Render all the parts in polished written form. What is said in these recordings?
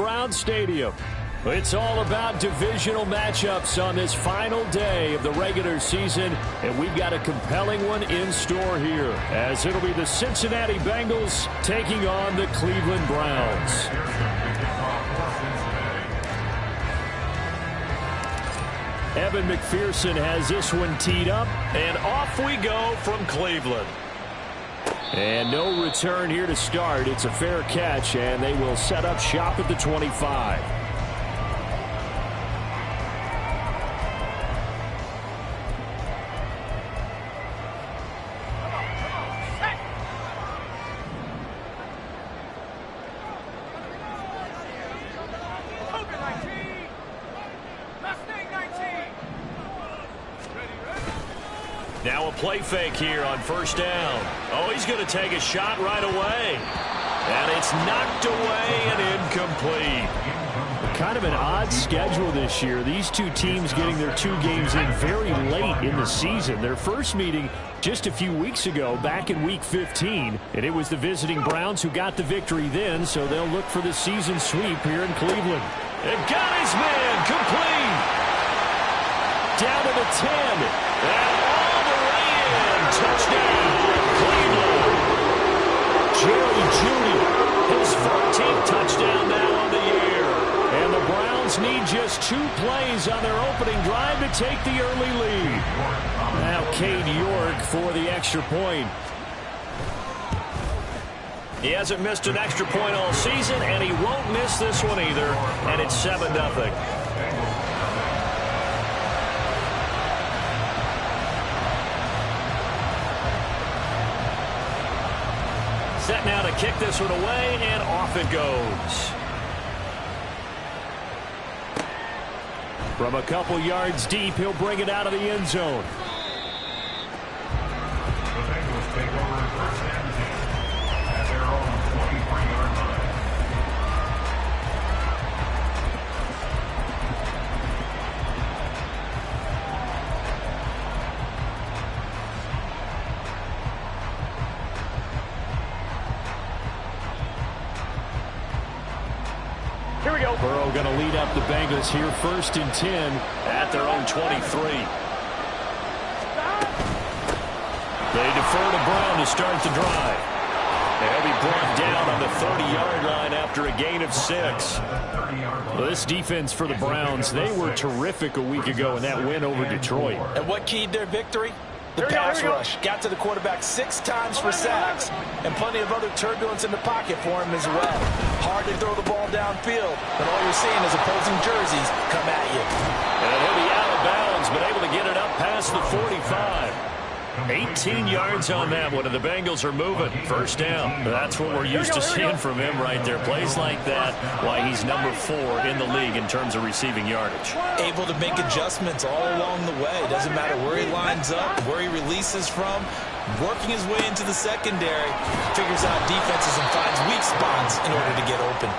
Brown Stadium. It's all about divisional matchups on this final day of the regular season, and we've got a compelling one in store here, as it'll be the Cincinnati Bengals taking on the Cleveland Browns. Evan McPherson has this one teed up, and off we go from Cleveland. And no return here to start. It's a fair catch, and they will set up shop at the 25. Now a play fake here on first down. Oh, he's going to take a shot right away. And it's knocked away and incomplete. Kind of an odd schedule this year. These two teams getting their two games in very late in the season. Their first meeting just a few weeks ago, back in Week 15. And it was the visiting Browns who got the victory then, so they'll look for the season sweep here in Cleveland. And got his man complete. Down to the 10. And touchdown, Cleveland. Jerry Jeudy, his 14th touchdown now on the year. And the Browns need just 2 plays on their opening drive to take the early lead. Now Cade York for the extra point. He hasn't missed an extra point all season, and he won't miss this one either. And it's 7-0. Set now to kick this one away, and off it goes. From a couple yards deep, he'll bring it out of the end zone. The Bengals take over first and 10 at their own 23-yard line. Here we go. Burrow going to lead up the Bengals here, first and 10 at their own 23. They defer to Brown to start the drive. They'll be brought down on the 30-yard line after a gain of 6. Well, this defense for the Browns, they were terrific a week ago in that win over Detroit. And what keyed their victory? The pass rush. Got to the quarterback 6 times for sacks, and plenty of other turbulence in the pocket for him as well. Hard to throw the ball downfield, but all you're seeing is opposing jerseys come at you. And he'll be out of bounds, but able to get it up past the 45. 18 yards on that one, and the Bengals are moving. First down. That's what we're used to seeing from him right there. Plays like that, why he's number 4 in the league in terms of receiving yardage. Able to make adjustments all along the way. Doesn't matter where he lines up, where he releases from. Working his way into the secondary, figures out defenses and finds weak spots in order to get open.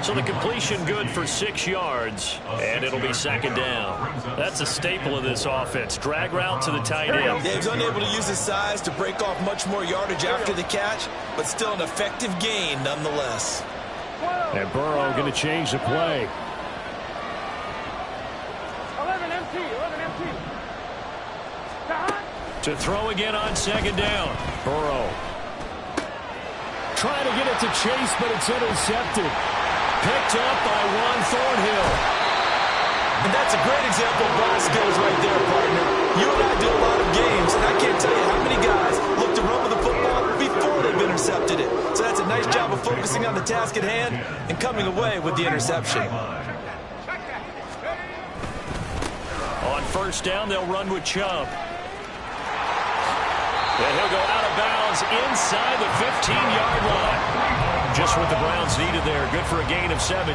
So the completion good for 6 yards, and it'll be second down. That's a staple of this offense. Drag route to the tight end. Yeah, he's unable to use his size to break off much more yardage after the catch, but still an effective gain nonetheless. And Burrow going to change the play. 11 MT. To throw again on second down. Burrow trying to get it to Chase, but it's intercepted. Picked up by Juan Thornhill. And that's a great example of ball skills right there, partner. You and I do a lot of games, and I can't tell you how many guys look to run with the football before they've intercepted it. So that's a nice job of focusing on the task at hand and coming away with the interception. On first down, they'll run with Chubb. And he'll go out of bounds inside the 15-yard line. Just what the Browns needed there. Good for a gain of 17.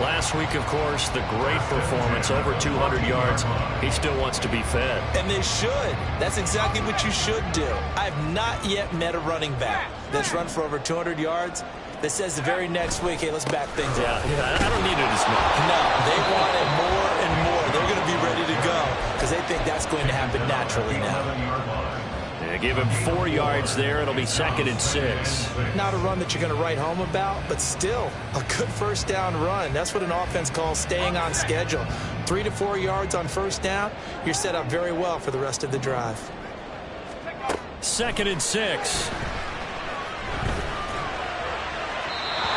Last week, of course, the great performance, over 200 yards. He still wants to be fed. And they should. That's exactly what you should do. I have not yet met a running back that's run for over 200 yards that says the very next week, hey, let's back things up. Yeah, I don't need it as much. No, they want it more and more. They're going to be ready to go because they think that's going to happen naturally now. They give him 4 yards there. It'll be 2nd and 6. Not a run that you're going to write home about, but still a good first down run. That's what an offense calls staying on schedule. 3 to 4 yards on first down, you're set up very well for the rest of the drive. 2nd and 6.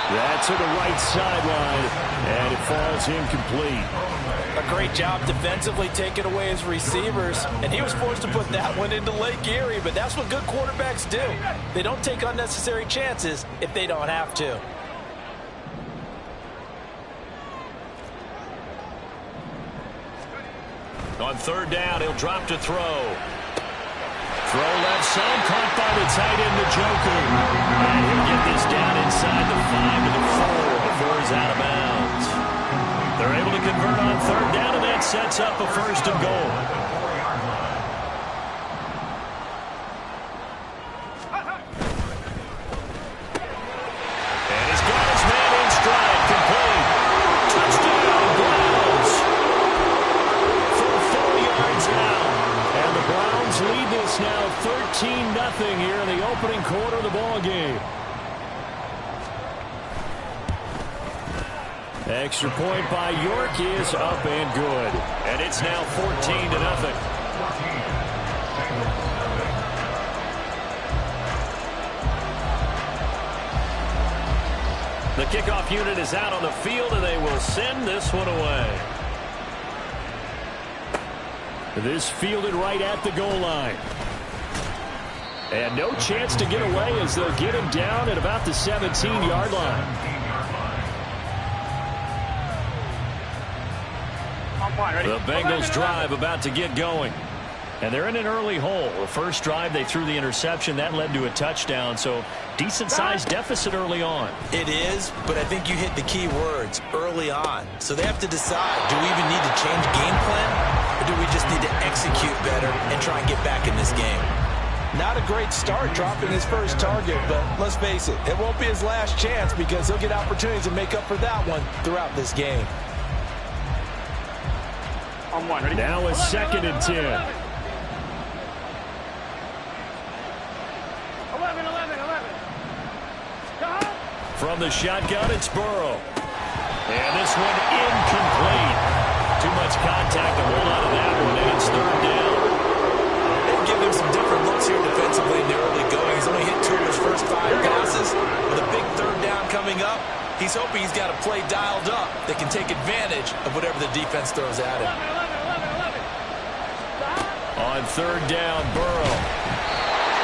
That's to the right sideline, and it falls incomplete. A great job defensively taking away his receivers, and he was forced to put that one into Lake Erie, but that's what good quarterbacks do. They don't take unnecessary chances if they don't have to. On 3rd down, he'll drop to throw. Throw left side, caught by the tight end, Njoku. And he'll get this down inside the 5 to the 4 before he's out of bounds. They're able to convert on 3rd down, and that sets up a 1st and goal. And he's got his man in stride, complete. Touchdown, Browns. For 4 yards now. And the Browns lead this now 13-0 here in the opening quarter of the ball game. Extra point by York is up and good. And it's now 14-0. The kickoff unit is out on the field, and they will send this one away. This fielded right at the goal line. And no chance to get away as they'll get him down at about the 17-yard line. The Bengals drive about to get going. And they're in an early hole. The first drive, they threw the interception. That led to a touchdown, so decent-sized deficit early on. It is, but I think you hit the key words, early on. So they have to decide, do we even need to change game plan, or do we just need to execute better and try and get back in this game? Not a great start dropping his first target, but let's face it, it won't be his last chance because he'll get opportunities to make up for that one throughout this game. Now a 2nd and 10. From the shotgun, it's Burrow. And this one incomplete. Too much contact to hold on to that one, and it's 3rd down. They've given him some different looks here defensively in the early going. He's only hit 2 of his first 5 passes. With a big 3rd down coming up, he's hoping he's got a play dialed up that can take advantage of whatever the defense throws at him. On 3rd down, Burrow.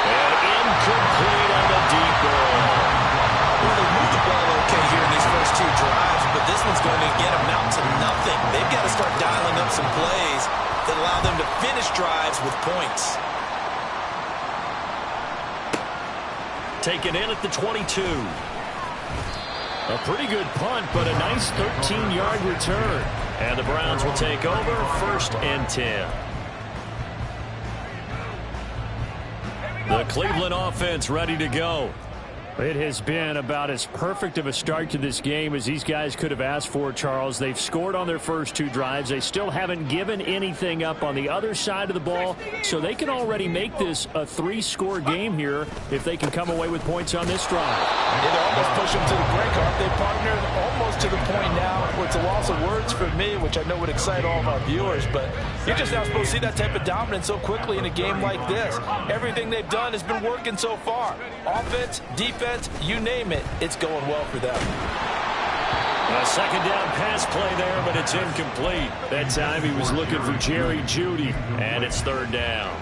And incomplete on the deep ball. Well, they moved the ball okay here in these first 2 drives, but this one's going to get them out to nothing. They've got to start dialing up some plays that allow them to finish drives with points. Taken in at the 22. A pretty good punt, but a nice 13-yard return. And the Browns will take over 1st and 10. The Cleveland offense ready to go. It has been about as perfect of a start to this game as these guys could have asked for, Charles. They've scored on their first 2 drives. They still haven't given anything up on the other side of the ball, so they can already make this a 3-score game here if they can come away with points on this drive. They almost push them to the brink, aren't they, partner? Almost to the point now where it's a loss of words for me, which I know would excite all of our viewers, but you're just not supposed to see that type of dominance so quickly in a game like this. Everything they've done has been working so far. Offense, defense, you name it, it's going well for them. A 2nd down pass play there, but it's incomplete. That time he was looking for Jerry Jeudy, and it's 3rd down.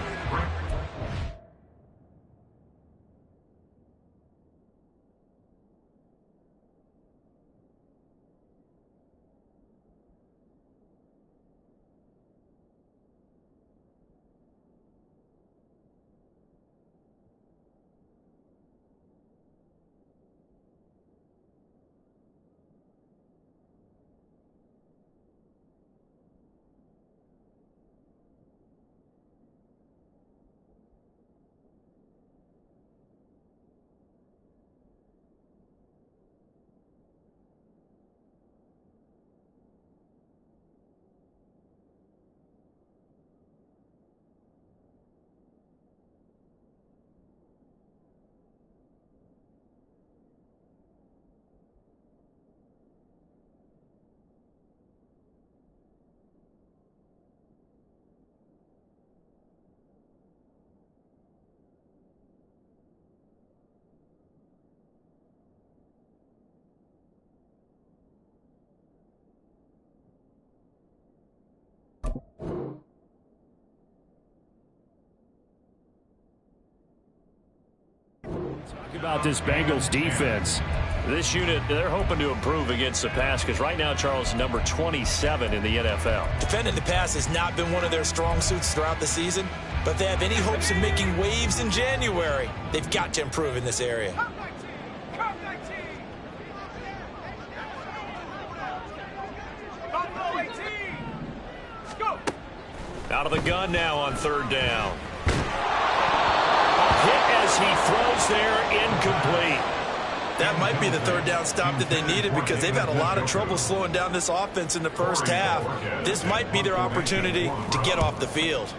About this Bengals defense. This unit, they're hoping to improve against the pass because right now, Charles, number 27 in the NFL. Defending the pass has not been one of their strong suits throughout the season, but if they have any hopes of making waves in January, they've got to improve in this area. Out of the gun now on third down. Hit as he throws there, incomplete. That might be the third down stop that they needed because they've had a lot of trouble slowing down this offense in the first half. This might be their opportunity to get off the field.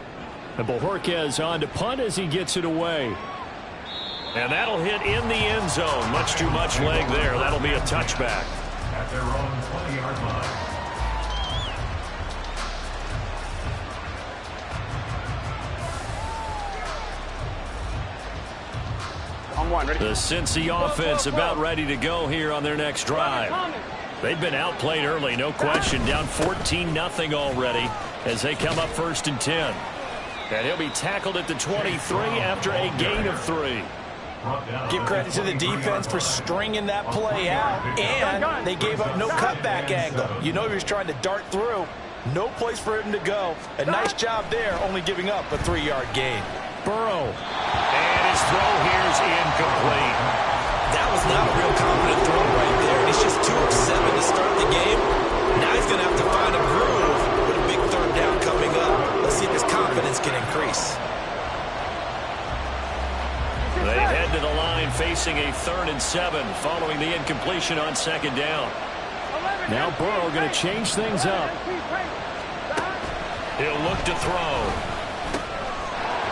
And Bojorquez on to punt as he gets it away. And that'll hit in the end zone. Much too much leg there. That'll be a touchback. At their own 20-yard line. The Cincy offense about ready to go here on their next drive. They've been outplayed early, no question. Down 14-0 already as they come up 1st and 10. And he'll be tackled at the 23 after a gain of 3. Give credit to the defense for stringing that play out, and they gave up no cutback angle. You know he was trying to dart through. No place for him to go. A nice job there, only giving up a 3-yard gain. Burrow. And his throw here is incomplete. That was not a real confident throw right there. He's just 2 of 7 to start the game. Now he's going to have to find a groove with a big third down coming up. Let's see if his confidence can increase. They head to the line facing a 3rd and 7 following the incompletion on 2nd down. Now Burrow going to change things up. He'll look to throw.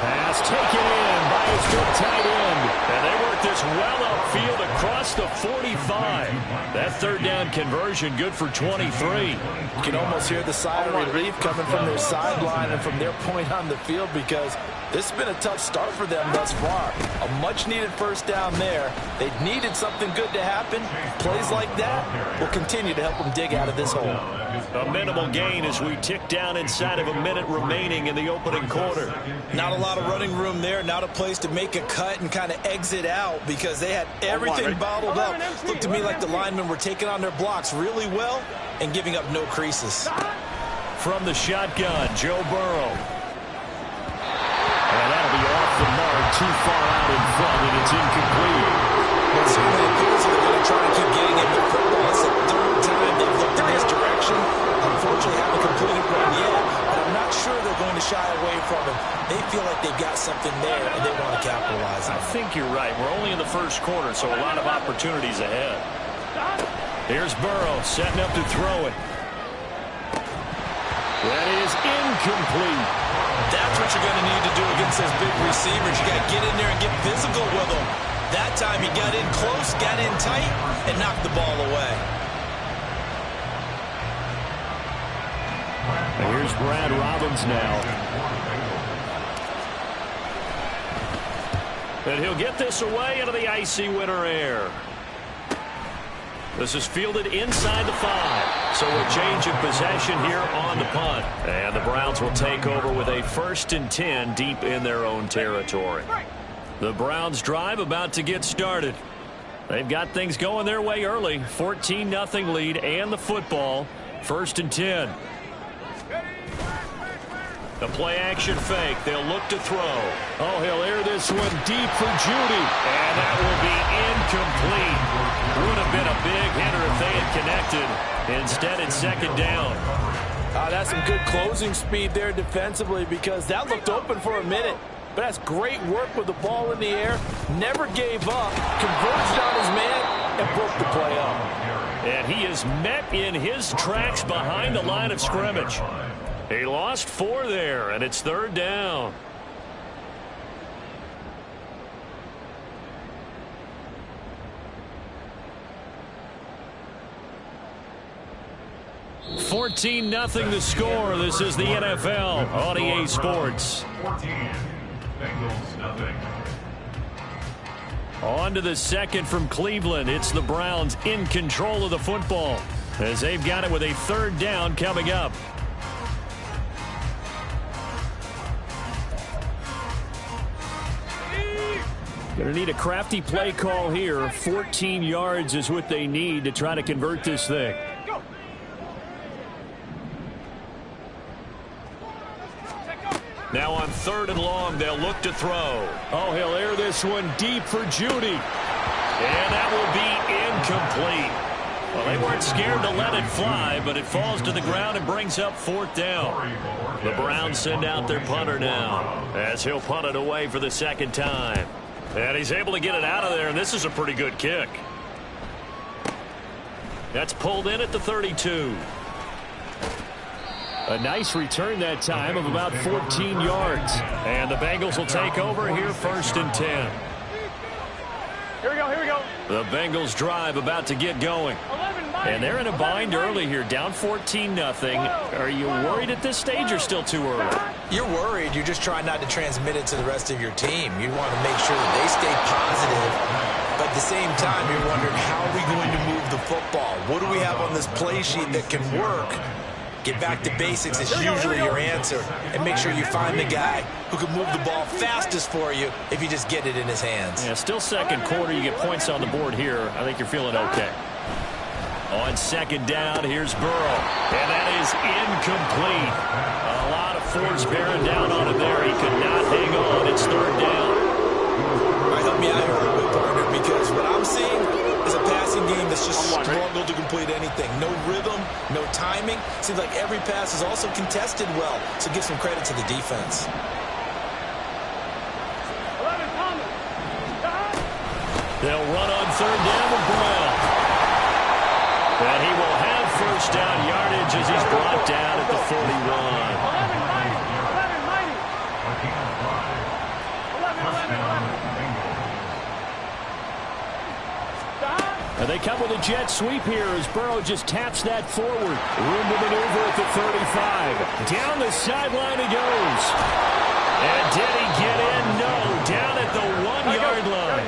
Pass taken in by his good tight end. And they work this well upfield across the 45. That 3rd down conversion good for 23. You can almost hear the sigh of relief coming from their sideline and from their point on the field because this has been a tough start for them thus far. A much-needed 1st down there. They needed something good to happen. Plays like that will continue to help them dig out of this hole. A minimal gain as we tick down inside of a minute remaining in the opening quarter. Not a lot of running room there. Not a place to make a cut and kind of exit out because they had everything bottled up. Looked to me like the linemen were taking on their blocks really well and giving up no creases. From the shotgun, Joe Burrow. And that'll be off the mark, too far out in front, and it's incomplete. It certainly appears that they're going to try to keep getting him the football. It's the 3rd time they've looked in his direction. Unfortunately, haven't completed one yet, but I'm not sure they're going to shy away from him. They feel like they've got something there, and they want to capitalize on it. I think you're right. We're only in the 1st quarter, so a lot of opportunities ahead. Here's Burrow setting up to throw it. That is incomplete. That's what you're going to need to do against those big receivers. You got to get in there and get physical with them. That time he got in close, got in tight, and knocked the ball away. And here's Brad Robbins now. And he'll get this away into the icy winter air. This is fielded inside the 5. So a change of possession here on the punt. And the Browns will take over with a 1st and 10 deep in their own territory. The Browns drive about to get started. They've got things going their way early. 14-0 lead and the football. 1st and 10. The play action fake. They'll look to throw. Oh, he'll air this one deep for Judy. And that will be incomplete. Would have been a big hitter if they had connected. Instead, it's 2nd down. That's some good closing speed there defensively because that looked open for a minute. But that's great work with the ball in the air. Never gave up. Converged on his man and broke the play up. And he is met in his tracks behind the line of scrimmage. He lost 4 there, and it's 3rd down. (14-0) the score. This is the NFL on EA Sports. 14. Bengals nothing. On to the 2nd from Cleveland. It's the Browns in control of the football as they've got it with a 3rd down coming up. Going to need a crafty play call here. 14 yards is what they need to try to convert this thing. Now on 3rd and long, they'll look to throw. Oh, he'll air this one deep for Judy. And that will be incomplete. Well, they weren't scared to let it fly, but it falls to the ground and brings up 4th down. The Browns send out their punter now, as he'll punt it away for the 2nd time. And he's able to get it out of there, and this is a pretty good kick. That's pulled in at the 32. A nice return that time of about 14 yards. And the Bengals will take over here 1st and 10. Here we go, here we go. The Bengals drive about to get going. And they're in a bind early here, down 14-0. Are you worried at this stage or still too early? You're worried. You're just trying not to transmit it to the rest of your team. You want to make sure that they stay positive. But at the same time, you're wondering, how are we going to move the football? What do we have on this play sheet that can work? Get back to basics is usually your answer. And make sure you find the guy who can move the ball fastest for you if you just get it in his hands. Yeah, still 2nd quarter. You get points on the board here. I think you're feeling okay. On 2nd down, here's Burrow. And that is incomplete. A lot of force bearing down on him there. He could not hang on. It's 3rd down. All right, help me out here a little bit, partner, because what I'm seeing is a passing game that's just struggled to complete anything. No rhythm, no timing. Seems like every pass is also contested well, so give some credit to the defense. They'll run on 3rd down with Brown. And he will have 1st down yardage as he's brought down at the 41. And they come with a jet sweep here as Burrow just taps that forward. Room to maneuver at the 35. Down the sideline he goes. And did he get in? No. Down at the 1-yard line.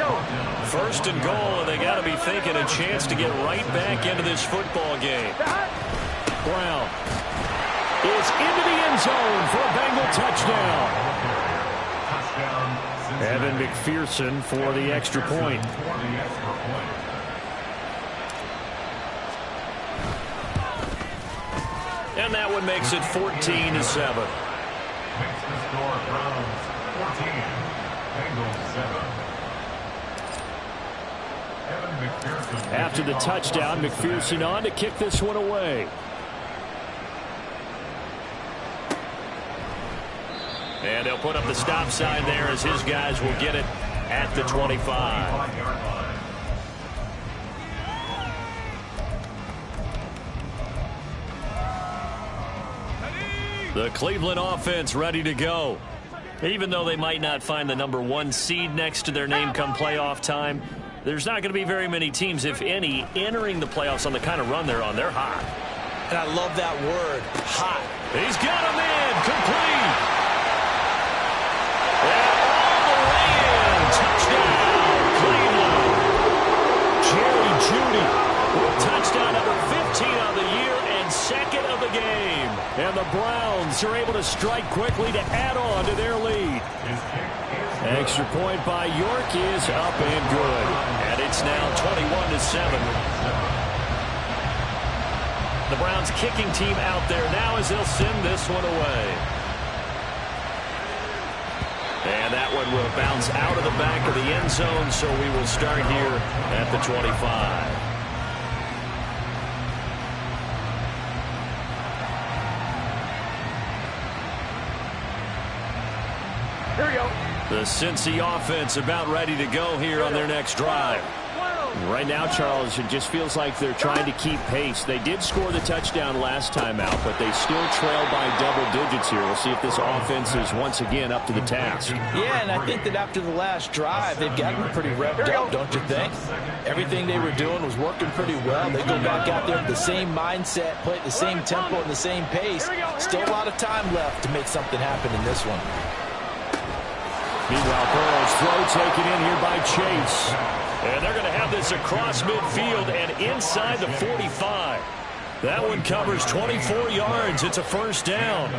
1st and goal, and they got to be thinking a chance to get right back into this football game. Brown is into the end zone for a Bengal touchdown. Evan McPherson for the extra point. And that one makes it 14-7. Makes the score Browns 14, Bengals 7. After the touchdown, McPherson on to kick this one away. And they'll put up the stop sign there as his guys will get it at the 25. The Cleveland offense ready to go. Even though they might not find the number 1 seed next to their name come playoff time, there's not going to be very many teams, if any, entering the playoffs on the kind of run they're on. They're hot. And I love that word, hot. He's got a man, complete. And all the way in. Touchdown, Cleveland. Jerry Jeudy with touchdown number 15 on the year and 2nd of the game. And the Browns are able to strike quickly to add on to their lead. Extra point by York is up and good. And it's now 21-7. The Browns kicking team out there now as they'll send this one away. And that one will bounce out of the back of the end zone, so we will start here at the 25. Here we go. The Cincy offense about ready to go here on their next drive. Right now, Charles, it just feels like they're trying to keep pace. They did score the touchdown last time out, but they still trail by double digits here. We'll see if this offense is once again up to the task. Yeah, and I think that after the last drive, they've gotten pretty revved up, don't you think? Everything they were doing was working pretty well. They go back out there with the same mindset, play at the same tempo and the same pace. Still a lot of time left to make something happen in this one. Meanwhile, Burrow's throw taken in here by Chase. And they're going to have this across midfield and inside the 45. That one covers 24 yards. It's a 1st down.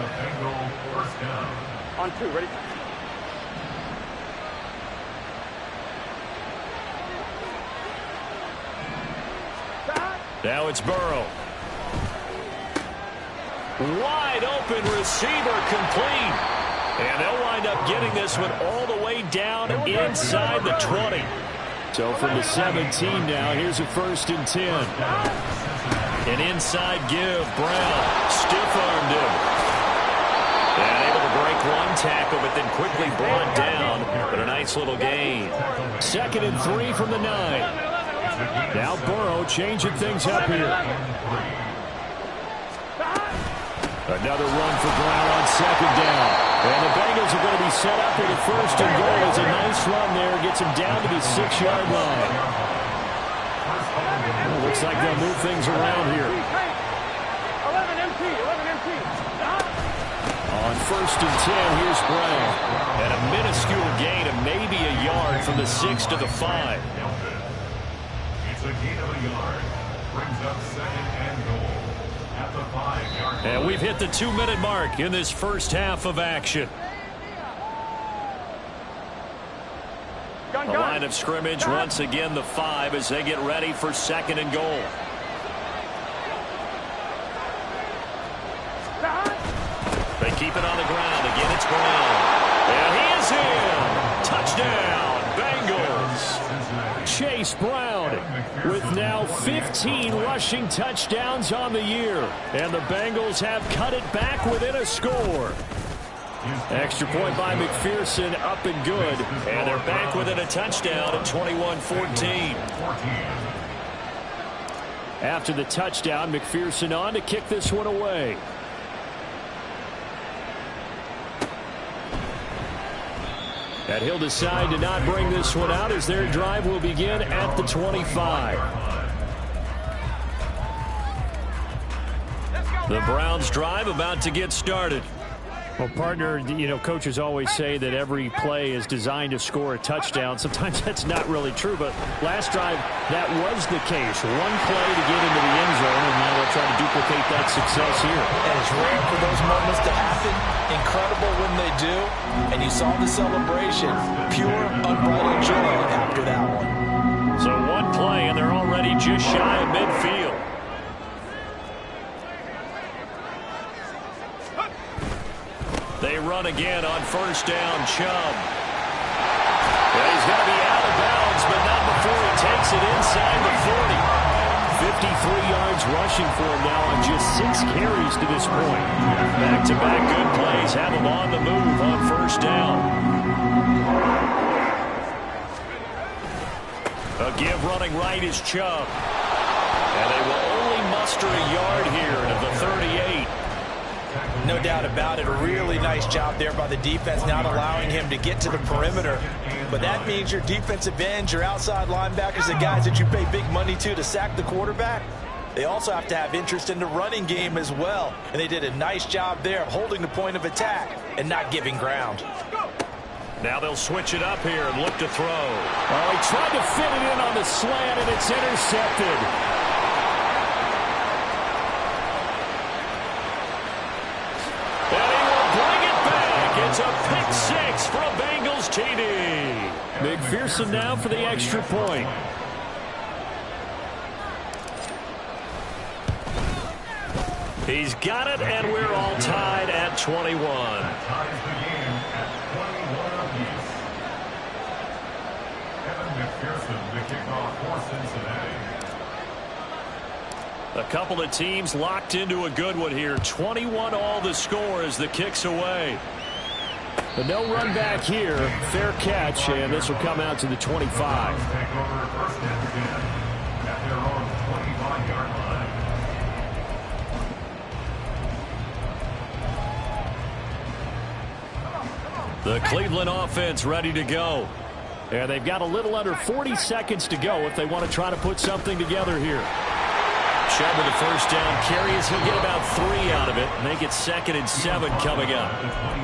On 2, ready? Now it's Burrow. Wide open receiver, complete. And they'll wind up getting this one all the way down inside the 20. So from the 17 now, here's a 1st and 10. An inside give. Brown stiff-armed him. And able to break one tackle, but then quickly brought down. But a nice little gain. 2nd and 3 from the 9. Now Burrow changing things up here. Another run for Brown on 2nd down. And the Bengals are going to be set up with a 1st and goal. It's a nice run there. Gets him down to the 6-yard line. Well, looks like they'll move things around here. 11 MT. On 1st and 10, here's Brown. And a minuscule gain of maybe a yard from the 6 to the 5. It's a gain of a yard. Brings up 2nd and goal. At the 5-yard line. And we've hit the 2-minute mark in this first half of action. The line of scrimmage, once again the 5 as they get ready for 2nd and goal. They keep it on the ground. Again, it's Brown. And he is in. Touchdown, Bengals. Chase Brown with now 15 rushing touchdowns on the year. And the Bengals have cut it back within a score. Extra point by McPherson, up and good. And they're back within a touchdown at 21-14. After the touchdown, McPherson on to kick this one away. And he'll decide to not bring this one out as their drive will begin at the 25. The Browns' drive about to get started. Well, partner, you know, coaches always say that every play is designed to score a touchdown. Sometimes that's not really true, but last drive, that was the case. One play to get into the end zone, and now they'll try to duplicate that success here. And it's rare for those moments to happen. Incredible when they do. And you saw the celebration. Pure, unbridled joy after that one. So one play, and they're already just shy of midfield. They run again on 1st down, Chubb. Well, he's going to be out of bounds, but not before he takes it inside the 40. 53 yards rushing for him now on just 6 carries to this point. Back-to-back good plays have him on the move on 1st down. A give running right is Chubb. And they will only muster a yard here to the 38. No doubt about it. A really nice job there by the defense, not allowing him to get to the perimeter. But that means your defensive ends, your outside linebackers, the guys that you pay big money to sack the quarterback, they also have to have interest in the running game as well. And they did a nice job there of holding the point of attack and not giving ground. Now they'll switch it up here and look to throw. Oh, he tried to fit it in on the slant, and it's intercepted. It's a pick 6 for a Bengals TD. McPherson now for the extra point. He's got it, and we're all tied at 21. Ties the game at 21 apiece. Evan McPherson, the kickoff for Cincinnati. A couple of teams locked into a good one here. 21 all the score as the kick's away. But no run back here. Fair catch, and this will come out to the 25. Take over 1st and 10 at their own 25-yard line. The Cleveland offense ready to go. And they've got a little under 40 seconds to go if they want to try to put something together here. Chubb with the 1st down carries. He'll get about 3 out of it. Make it 2nd and 7 coming up.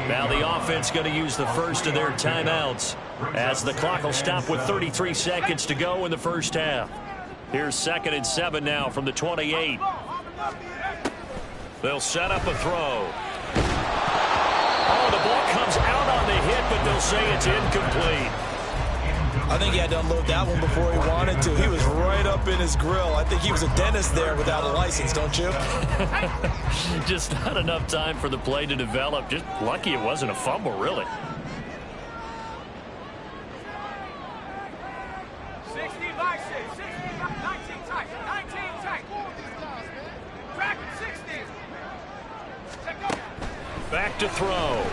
Now the offense going to use the first of their timeouts as the clock will stop with 33 seconds to go in the first half. Here's 2nd and 7 now from the 28. They'll set up a throw. Oh, the ball comes out on the hit, but they'll say it's incomplete. I think he had to unload that one before he wanted to. He was right up in his grill. I think he was a dentist there without a license, don't you? Just not enough time for the play to develop. Just lucky it wasn't a fumble, really. 60 by 6, 60 by 19 tight, 19 tight. Track 60. Back to throw.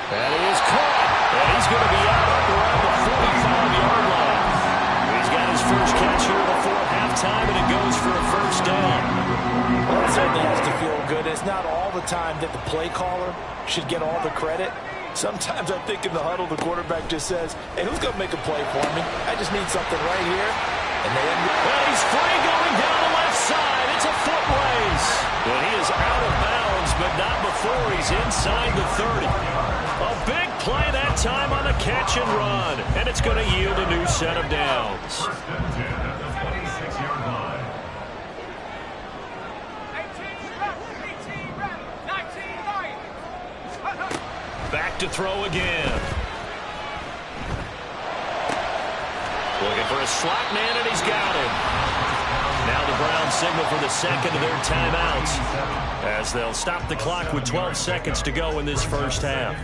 And he is caught. And he's going to be out up around the 45-yard line. He's got his first catch here before halftime, and it goes for a first down. Well, it certainly has to feel good. It's not all the time that the play caller should get all the credit. Sometimes I think in the huddle, the quarterback just says, hey, who's going to make a play for me? I just need something right here. And they end up... Well, he's free going down the left side. It's a foot race. And he is out of bounds, but not before he's inside the 30. A big play that time on the catch and run. And it's going to yield a new set of downs. First and 10 at the 26-yard line. 18 rep, 19 right. Back to throw again. Looking for a slot man, and he's got him. Now the Browns signal for the second of their timeouts as they'll stop the clock with 12 seconds to go in this first half.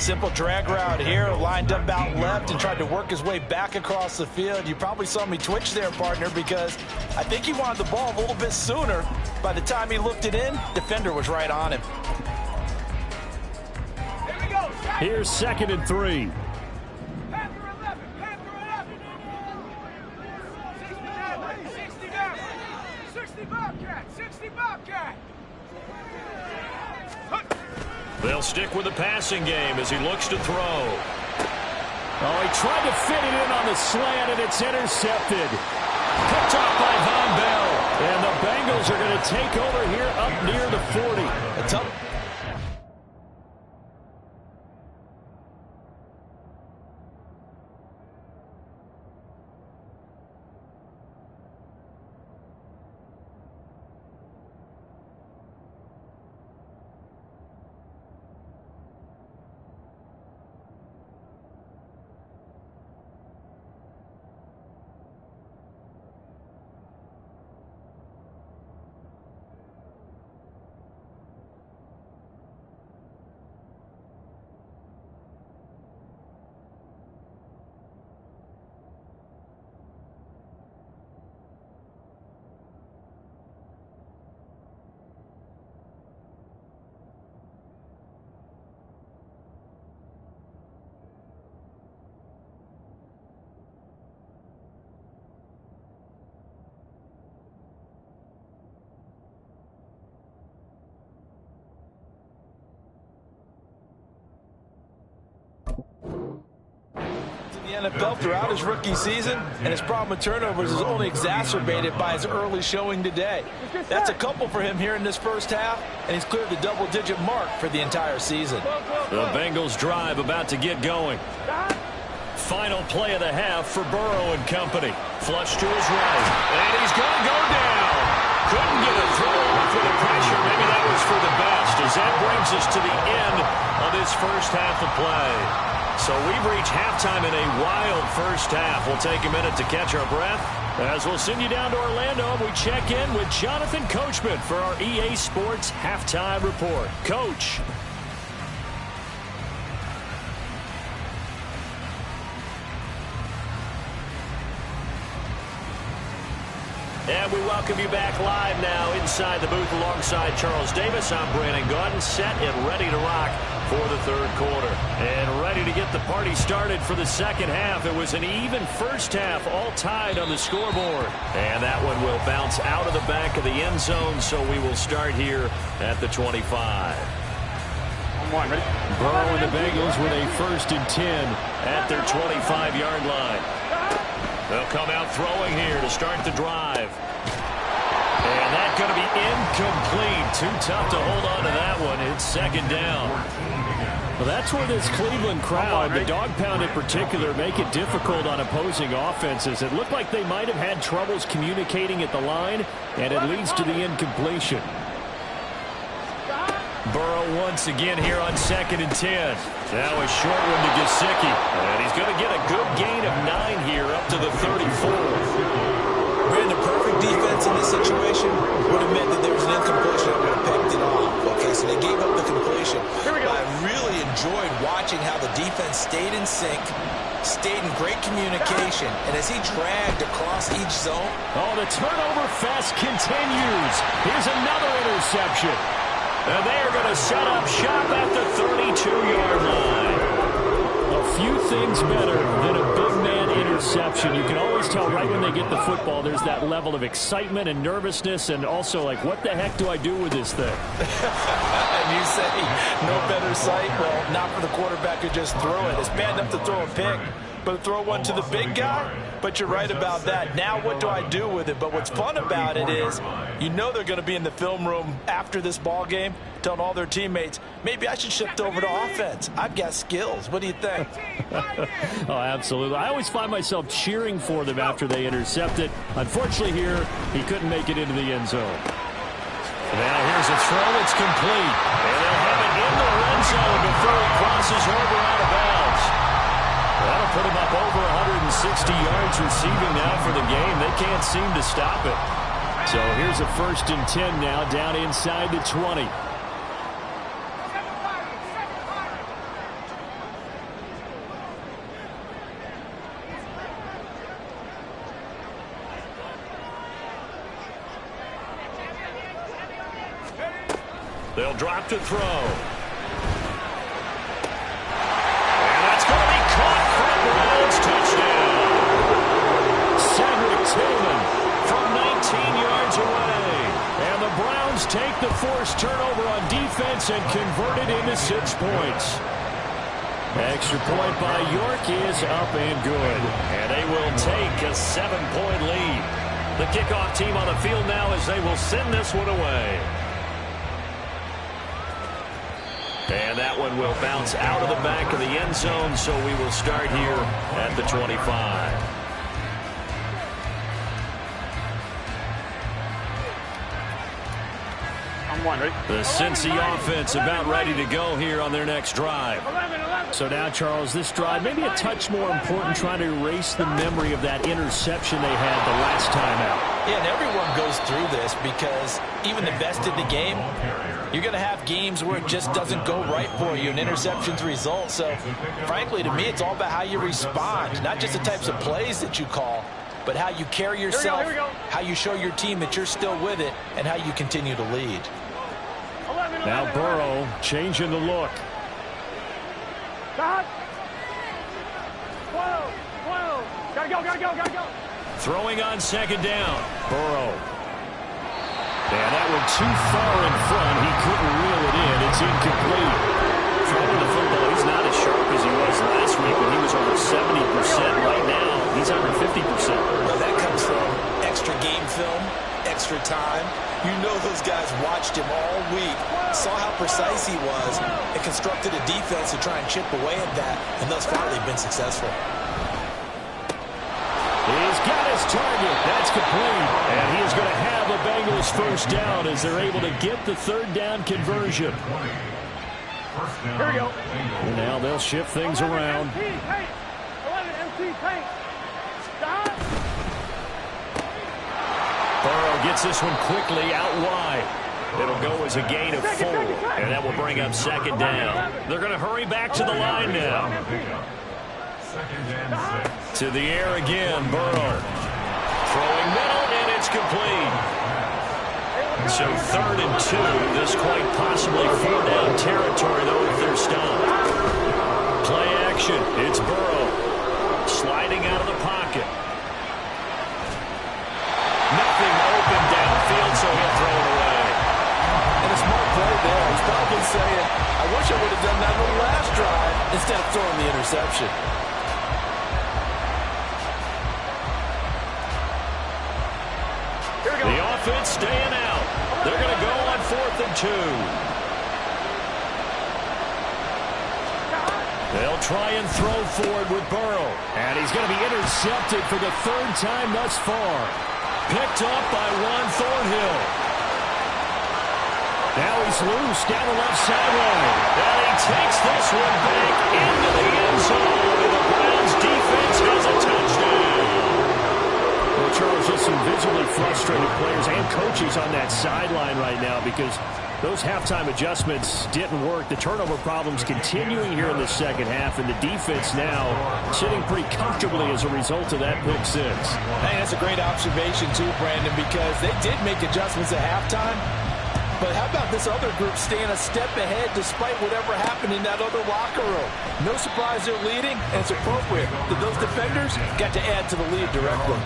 Simple drag route here, lined up out left and tried to work his way back across the field. You probably saw me twitch there, partner, because I think he wanted the ball a little bit sooner. By the time he looked it in, defender was right on him. Here's 2nd and 3. Panther 11, Panther 11. 60 down, 60 down. 60 Bobcat, 60 Bobcat. They'll stick with the passing game as he looks to throw. Oh, he tried to fit it in on the slant, and it's intercepted. Picked off by Von Bell. And the Bengals are going to take over here up near the 40. A tough... NFL throughout his rookie season, and his problem with turnovers is only exacerbated by his early showing today. That's a couple for him here in this first half, and he's cleared the double-digit mark for the entire season. The Bengals drive about to get going. Final play of the half for Burrow and company. Flush to his right, and he's going to go down. Couldn't get a throw off with the pressure. Maybe that was for the best, as that brings us to the end of this first half of play. So we've reached halftime in a wild first half. We'll take a minute to catch our breath as we'll send you down to Orlando and we check in with Jonathan Coachman for our EA Sports Halftime Report. Coach. And we welcome you back live now inside the booth alongside Charles Davis. I'm Brandon Gaudin, set and ready to rock for the third quarter. And ready to get the party started for the second half. It was an even first half, all tied on the scoreboard. And that one will bounce out of the back of the end zone, so we will start here at the 25. Ready? Burrow and the Bengals with a 1st and 10 at their 25-yard line. They'll come out throwing here to start the drive. And that's going to be incomplete. Too tough to hold on to that one. It's second down. Well, that's where this Cleveland crowd, the dog pound in particular, make it difficult on opposing offenses. It looked like they might have had troubles communicating at the line, and it leads to the incompletion. Burrow once again here on 2nd and 10. Now a short one to Gesicki. And he's going to get a good gain of 9 here up to the 34. Brandon, perfect defense in this situation would have meant that there was an incompletion that would have picked it off. Okay, so they gave up the completion. But I really enjoyed watching how the defense stayed in sync, stayed in great communication, and as he dragged across each zone. Oh, the turnover fest continues. Here's another interception. And they are going to set up shop at the 32-yard line. A few things better than a big man interception. You can always tell right when they get the football, there's that level of excitement and nervousness, and also like, what the heck do I do with this thing? And you say, no better sight? Well, not for the quarterback who just threw it. It's bad enough to throw a pick, but to throw one to the big guy? But you're right about that. Now what do I do with it? But what's fun about it is, you know they're going to be in the film room after this ball game telling all their teammates, maybe I should shift over to offense. I've got skills. What do you think? Oh, absolutely. I always find myself cheering for them after they intercept it. Unfortunately here, he couldn't make it into the end zone. Now here's a throw. It's complete. And they'll have it in the red zone before he crosses over out of bounds. That'll put him up over 160 yards receiving now for the game. They can't seem to stop it. So here's a 1st and 10 now down inside the 20. They'll drop to throw. And that's going to be caught. Browns touchdown. Cedric Tillman from 19 yards away. And the Browns take the forced turnover on defense and convert it into 6 points. Extra point by York is up and good. And they will take a 7-point lead. The kickoff team on the field now as they will send this one away. And that one will bounce out of the back of the end zone, so we will start here at the 25. The Cincy offense about ready to go here on their next drive. So now, Charles, this drive maybe a touch more important, trying to erase the memory of that interception they had the last time out. Yeah, and everyone goes through this because even the best in the game, you're going to have games where it just doesn't go right for you and interceptions result. So, frankly, to me, it's all about how you respond, not just the types of plays that you call, but how you carry yourself, how you show your team that you're still with it, and how you continue to lead. Now Burrow changing the look. 12. Gotta go. Throwing on 2nd down. Burrow. And that one too far in front. He couldn't reel it in. It's incomplete. Throwing the football, he's not as sharp as he was last week when he was over 70%. Right now, he's under 50%. Well, that comes from extra game film, extra time. You know those guys watched him all week, saw how precise he was, and constructed a defense to try and chip away at that, and thus far they've been successful. He's got his target. That's complete. And he is going to have the Bengals first down as they're able to get the 3rd down conversion. Here we go. And now they'll shift things around. 11 MT paint. Stop. Burrow gets this one quickly out wide. It'll go as a gain of 4, and that will bring up 2nd down. They're going to hurry back to the line now. To the air again, Burrow. Throwing middle, and it's complete. So 3rd and 2. This quite possibly 4-down territory, though, if they're stopped. Play action. It's Burrow. Sliding out of the pocket. Nothing open downfield, so he'll throw it away. And a smart play there. He's probably saying, I wish I would have done that on the last drive instead of throwing the interception. The offense staying out. They're going to go on 4th and 2. They'll try and throw forward with Burrow. And he's going to be intercepted for the 3rd time thus far. Picked up by Juan Thornhill. Now he's is loose down the left sideline. And he takes this one back into the end zone. And the Browns defense has a touchdown. Well, Charles, just some visibly frustrated players and coaches on that sideline right now because those halftime adjustments didn't work. The turnover problems continuing here in the second half, and the defense now sitting pretty comfortably as a result of that pick six. Hey, that's a great observation too, Brandon, because they did make adjustments at halftime. But how about this other group staying a step ahead despite whatever happened in that other locker room? No surprise they're leading, and it's appropriate that those defenders got to add to the lead directly.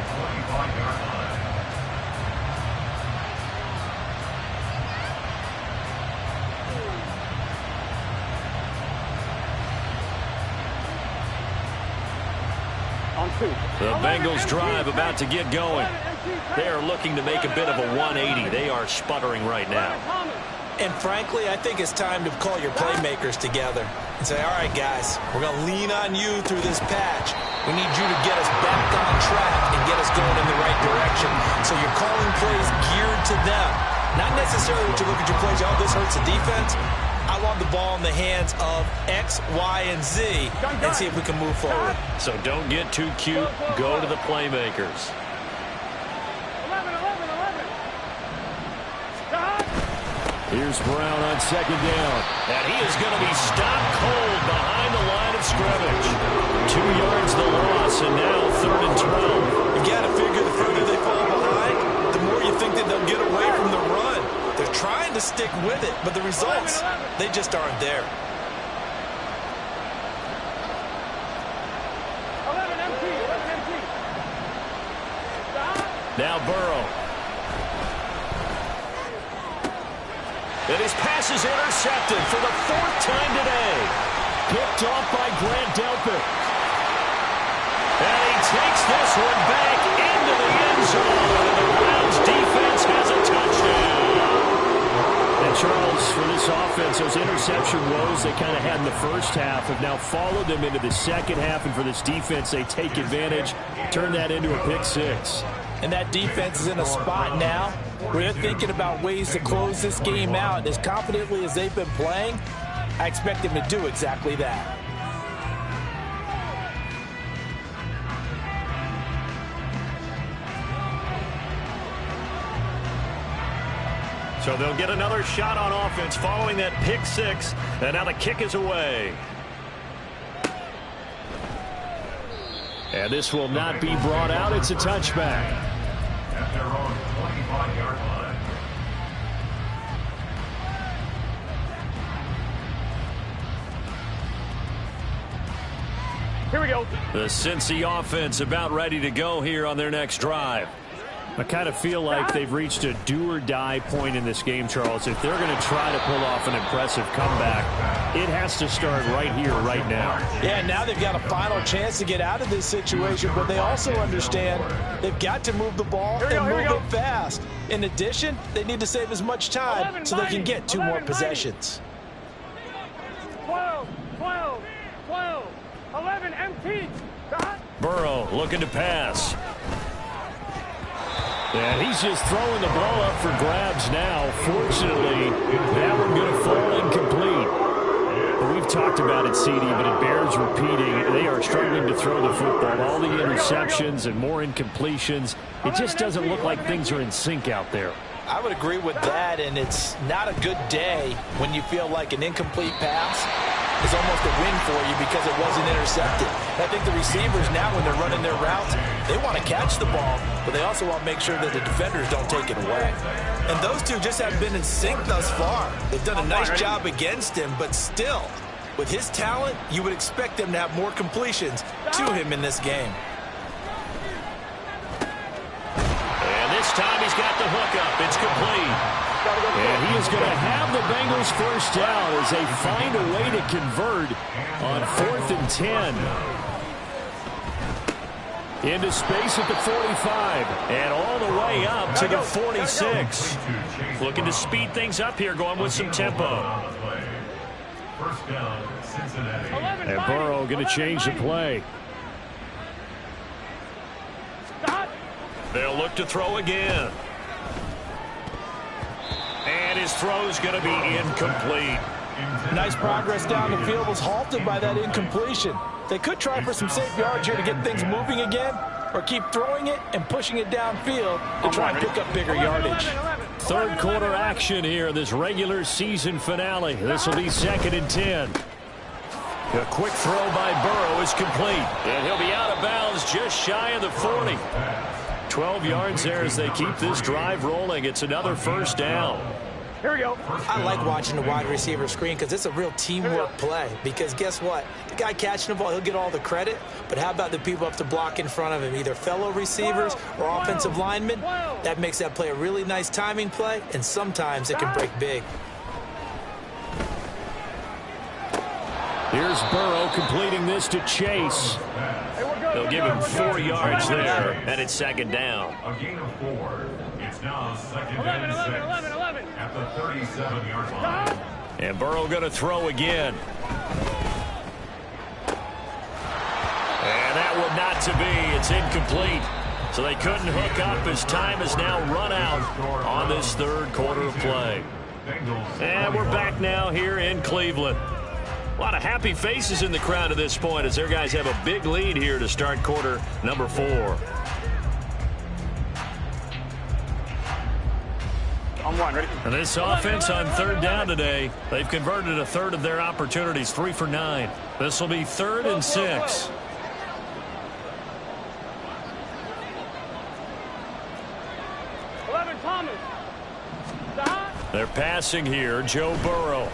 The Bengals drive about to get going. They are looking to make a bit of a 180. They are sputtering right now. And frankly, I think it's time to call your playmakers together and say, all right, guys, we're going to lean on you through this patch. We need you to get us back on track and get us going in the right direction. So you're calling plays geared to them. Not necessarily that you look at your plays, oh, this hurts the defense. I want the ball in the hands of X, Y, and Z and see if we can move forward. So don't get too cute. Go to the playmakers. 11. Here's Brown on second down. And he is going to be stopped cold behind the line of scrimmage. 2 yards the loss, and now 3rd and 12. You got to figure the further they fall behind, the more you think that they'll get away from the run. They're trying to stick with it, but the results, they just aren't there. 11 empty. Now Burrow. And his pass is intercepted for the 4th time today. Picked off by Grant Delpit. And he takes this one back into the end zone. And the Browns defense has a touchdown. And Charles, for this offense, those interception woes they kind of had in the first half have now followed them into the second half. And for this defense, they take advantage, turn that into a pick six. And that defense is in a spot now where they're thinking about ways to close this game out. As confidently as they've been playing, I expect them to do exactly that. So they'll get another shot on offense following that pick six. And now the kick is away. And this will not be brought out. It's a touchback. At their own 25-yard line. Here we go. The Cincy offense about ready to go here on their next drive. I kind of feel like they've reached a do-or-die point in this game, Charles. If they're going to try to pull off an impressive comeback, it has to start right here, right now. Yeah, now they've got a final chance to get out of this situation, but they also understand they've got to move the ball and move it fast. In addition, they need to save as much time so they can get 2 more possessions. 12. 11 empty. Burrow looking to pass. And he's just throwing the ball up for grabs now. Fortunately, that one going to fall incomplete. But we've talked about it, CD, but it bears repeating. They are struggling to throw the football. All the interceptions and more incompletions. It just doesn't look like things are in sync out there. I would agree with that, and it's not a good day when you feel like an incomplete pass is almost a win for you because it wasn't intercepted. I think the receivers now, when they're running their routes, they want to catch the ball, but they also want to make sure that the defenders don't take it away. And those two just haven't been in sync thus far. They've done a nice job against him, but still, with his talent, you would expect them to have more completions to him in this game. And this time he's got the hookup. It's complete. And he is going to have the Bengals first down as they find a way to convert on 4th and 10. Into space at the 45. And all the way up to the 46. Looking to speed things up here, going with some tempo. First down, Cincinnati. And Burrow going to change the play. They'll look to throw again. And his his throw's going to be incomplete. Nice progress down the field was halted by that incompletion. They could try for some safe yards here to get things moving again, or keep throwing it and pushing it downfield to try and pick up bigger yardage. Third quarter action here in this regular season finale. This will be 2nd and 10. A quick throw by Burrow is complete. And he'll be out of bounds just shy of the 40. 12 yards there as they keep this drive rolling. It's another first down. Here we go. I like watching the wide receiver screen because it's a real teamwork play. Because guess what? The guy catching the ball, he'll get all the credit. But how about the people up to block in front of him, either fellow receivers or offensive linemen? That makes that play a really nice timing play, and sometimes it can break big. Here's Burrow completing this to Chase. They'll give him 4 yards there, and it's 2nd down. A gain of 4. It's now 2nd and 6 at the 37-yard line. And Burrow going to throw again. And that one not to be. It's incomplete. So they couldn't hook up as time is now run out on this third quarter of play. And we're back now here in Cleveland. A lot of happy faces in the crowd at this point as their guys have a big lead here to start quarter number 4. On one, ready? And this offense on 3rd down today, they've converted a third of their opportunities, 3 for 9. This will be 3rd and 6. Thomas. They're passing here, Joe Burrow.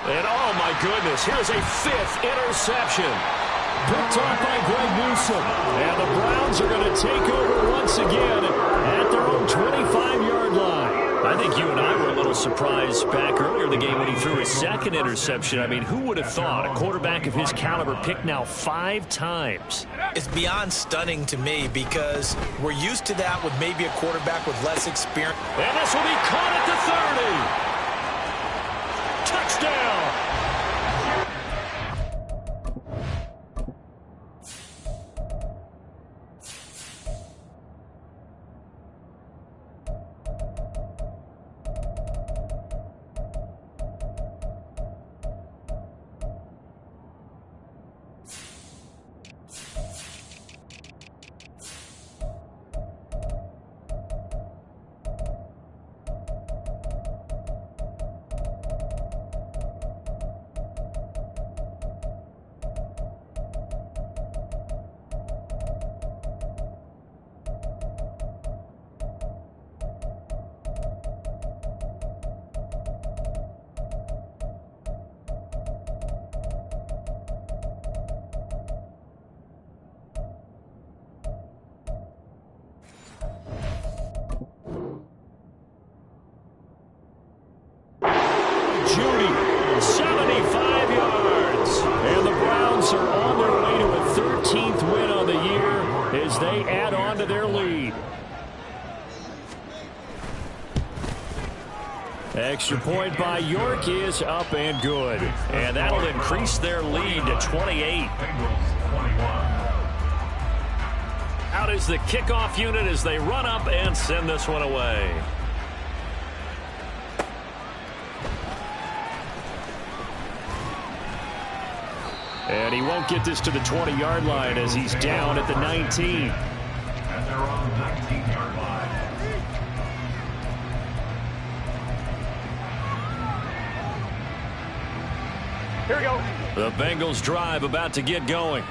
And oh my goodness, here's a 5th interception. Picked off by Greg Newsome. And the Browns are going to take over once again at their own 25-yard line. I think you and I were a little surprised back earlier in the game when he threw his 2nd interception. I mean, who would have thought a quarterback of his caliber picked now 5 times? It's beyond stunning to me because we're used to that with maybe a quarterback with less experience. And this will be caught at the 30. Touchdown. They add on to their lead. Extra point by York is up and good. And that'll increase their lead to 28. Out is the kickoff unit as they run up and send this one away. And he won't get this to the 20-yard line as he's down at the 19. At their own 19-yard line. Here we go. The Bengals drive about to get going.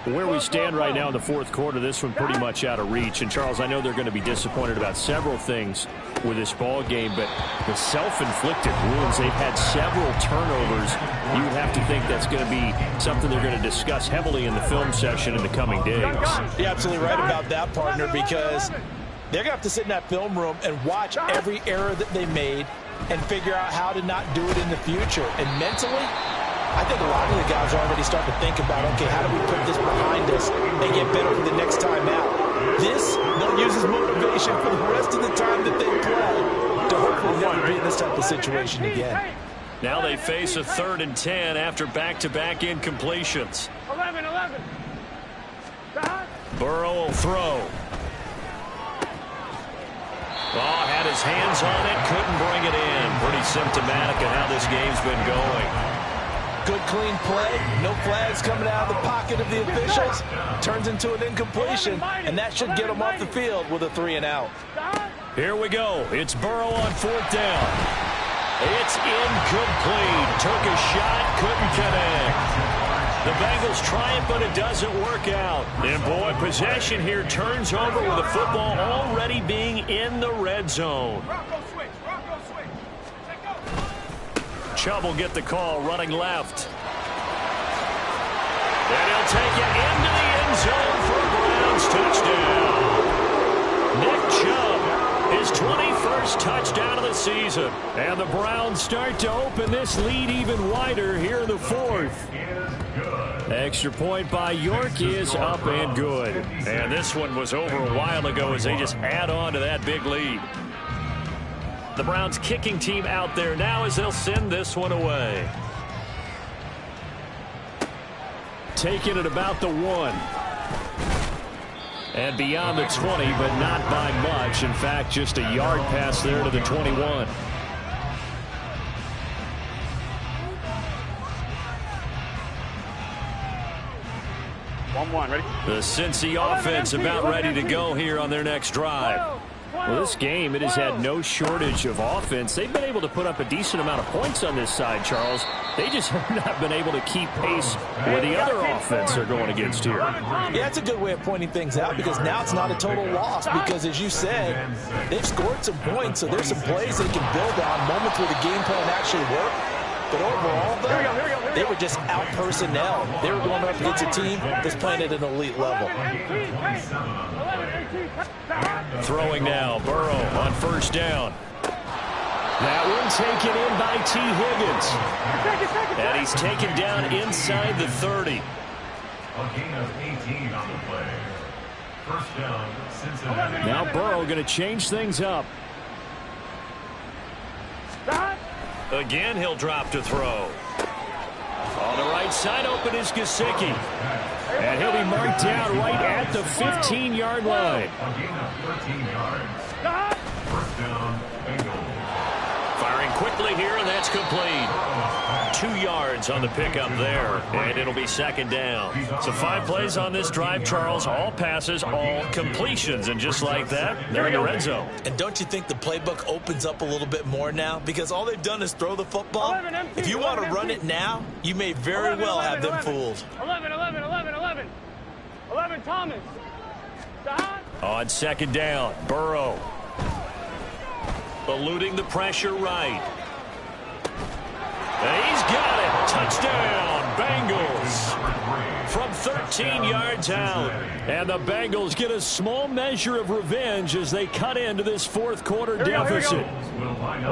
Where we stand right now in the fourth quarter, this one pretty much out of reach. And, Charles, I know they're going to be disappointed about several things with this ball game, but the self-inflicted wounds, they've had several turnovers. You would have to think that's going to be something they're going to discuss heavily in the film session in the coming days. You're absolutely right about that, partner, because they're going to have to sit in that film room and watch every error that they made and figure out how to not do it in the future. And mentally, I think a lot of the guys are already starting to think about, okay, how do we put this behind us and get better for the next time out? This, they'll use as motivation for the rest of the time that they play to hopefully never be in this type of situation again. Now they face a 3rd and 10 after back-to-back incompletions. 11. Burrow will throw. Oh, had his his hands on it, couldn't bring it in. Pretty symptomatic of how this game's been going. Good, clean play. No flags coming out of the pocket of the officials. Turns into an incompletion, and that should get them off the field with a 3-and-out. Here we go. It's Burrow on 4th down. It's incomplete. Took a shot, couldn't connect. The Bengals try it, but it doesn't work out. And, boy, possession here turns over with the football already being in the red zone. Chubb will get the call running left. And he'll take it into the end zone for a Browns touchdown. Nick Chubb, his 21st touchdown of the season. And the Browns start to open this lead even wider here in the 4th. Extra point by York is up and good. And this one was over a while ago as they just add on to that big lead. The Browns kicking team out there now as they'll send this one away. Taking it about the 1. And beyond the 20, but not by much. In fact, just a yard pass there to the 21. Ready? The Cincy offense about ready to go here on their next drive. Well, this game, it has had no shortage of offense. They've been able to put up a decent amount of points on this side, Charles. They just have not been able to keep pace with the other offense they're going against here. Yeah, that's a good way of pointing things out because now it's not a total loss because, as you said, they've scored some points, so there's some plays they can build on, moments where the game plan actually worked. But overall, though, they were just out-personnel. They were going up against a team that's playing at an elite level. Throwing now, Burrow on 1st down. That one taken in by T. Higgins. And he's taken down inside the 30. A gain of 18 on the play. 1st down, Cincinnati. Now Burrow going to change things up. Again, he'll drop to throw. On the right side, open is Gesicki. And he'll be marked down right at the 15-yard line. A gain of 13 yards. 1st down, Bengals. Firing quickly here, and that's complete. 2 yards on the pickup there, and it'll be 2nd down. So 5 plays on this drive, Charles. All passes, all completions. And just like that, they're in the red zone. And don't you think the playbook opens up a little bit more now? Because all they've done is throw the football. If you want to run it now, you may very well have them fooled. 11, Thomas. On 2nd down, Burrow. Eluding the pressure right. And he's got it. Touchdown, Bengals. From 13 yards out. And the Bengals get a small measure of revenge as they cut into this 4th quarter deficit.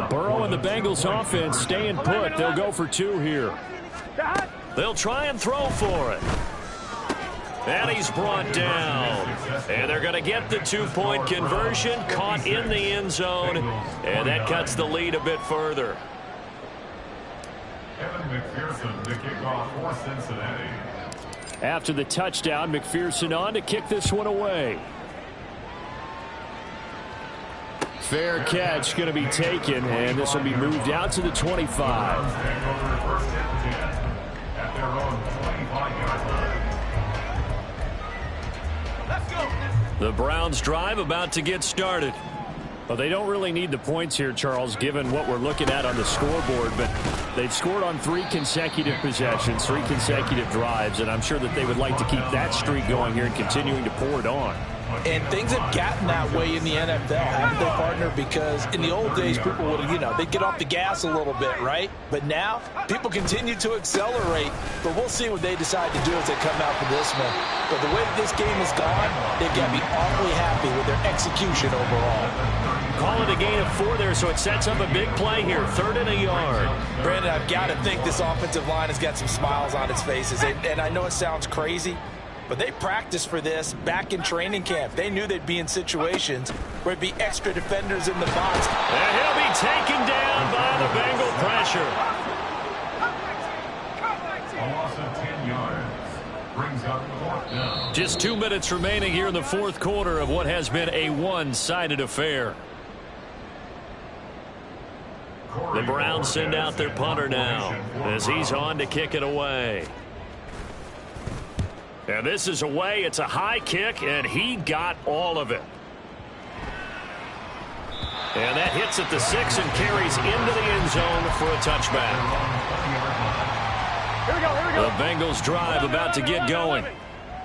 Burrow and the Bengals offense staying put. They'll go for 2 here. They'll try and throw for it. And he's brought down. And they're going to get the 2-point conversion. Caught in the end zone. And that cuts the lead a bit further. Evan McPherson to kick off for Cincinnati. After the touchdown, McPherson on to kick this one away. Fair catch going to be taken, and this will be moved out to the 25. At their own 25-yard line. The Browns drive about to get started. Well, they don't really need the points here, Charles, given what we're looking at on the scoreboard, but they've scored on 3 consecutive possessions, 3 consecutive drives, and I'm sure that they would like to keep that streak going here and continuing to pour it on. And things have gotten that way in the NFL, haven't they, partner? Because in the old days, people would, they'd get off the gas a little bit, right? But now, people continue to accelerate. But we'll see what they decide to do as they come out for this one. But the way that this game has gone, they've got to be awfully happy with their execution overall. Call it a gain of 4 there, so it sets up a big play here. 3rd and a yard. Brandon, I've got to think this offensive line has got some smiles on its faces. And I know it sounds crazy, but they practiced for this back in training camp. They knew they'd be in situations where there'd be extra defenders in the box. And he'll be taken down by the Bengal pressure. A loss of 10 yards brings up 4th down. Just 2 minutes remaining here in the 4th quarter of what has been a one-sided affair. The Browns send out their punter now as he's on to kick it away. And this is away. It's a high kick, and he got all of it. And that hits at the 6 and carries into the end zone for a touchback. Here we go, here we go. The Bengals drive about to get going.